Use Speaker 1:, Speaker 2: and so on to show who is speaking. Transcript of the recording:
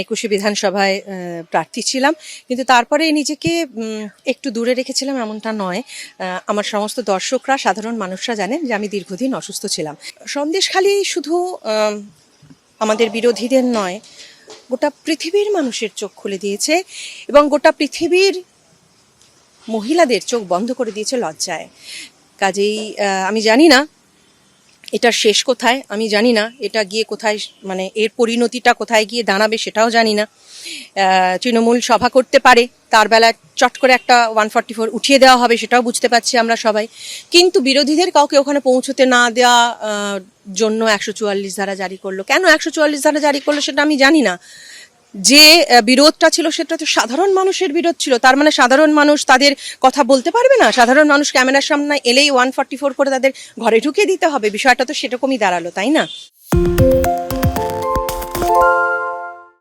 Speaker 1: একুশে বিধানসভায় প্রার্থী ছিলাম, কিন্তু তারপরে নিজেকে একটু দূরে রেখেছিলাম এমনটা নয়। আমার সমস্ত দর্শকরা, সাধারণ মানুষরা জানেন যে আমি দীর্ঘদিন অসুস্থ ছিলাম। সন্দেশখালি শুধু আমাদের বিরোধীদের নয়, গোটা পৃথিবীর মানুষের চোখ খুলে দিয়েছে এবং গোটা পৃথিবীর মহিলাদের চোখ বন্ধ করে দিয়েছে লজ্জায়। কাজেই আমি জানি না এটার শেষ কোথায়, আমি জানি না এটা গিয়ে কোথায়, মানে এর পরিণতিটা কোথায় গিয়ে দাঁড়াবে সেটাও জানি না। তৃণমূল সভা করতে পারে, তার বেলায় চট করে একটা 144 উঠিয়ে দেওয়া হবে, সেটাও বুঝতে পারছি আমরা সবাই। কিন্তু বিরোধীদের কাউকে ওখানে পৌঁছতে না দেওয়া জন্য 144 ধারা জারি করলো। কেন 144 ধারা জারি করলো সেটা আমি জানি না। যে বিরোধটা ছিল সেটা তো সাধারণ মানুষের বিরোধ ছিল, তার মানে সাধারণ মানুষ তাদের কথা বলতে পারবে না? সাধারণ মানুষ ক্যামেরার সামনে এলেই 144 করে তাদের ঘরে ঢুকিয়ে দিতে হবে? বিষয়টা তো সেরকমই দাঁড়ালো, তাই না?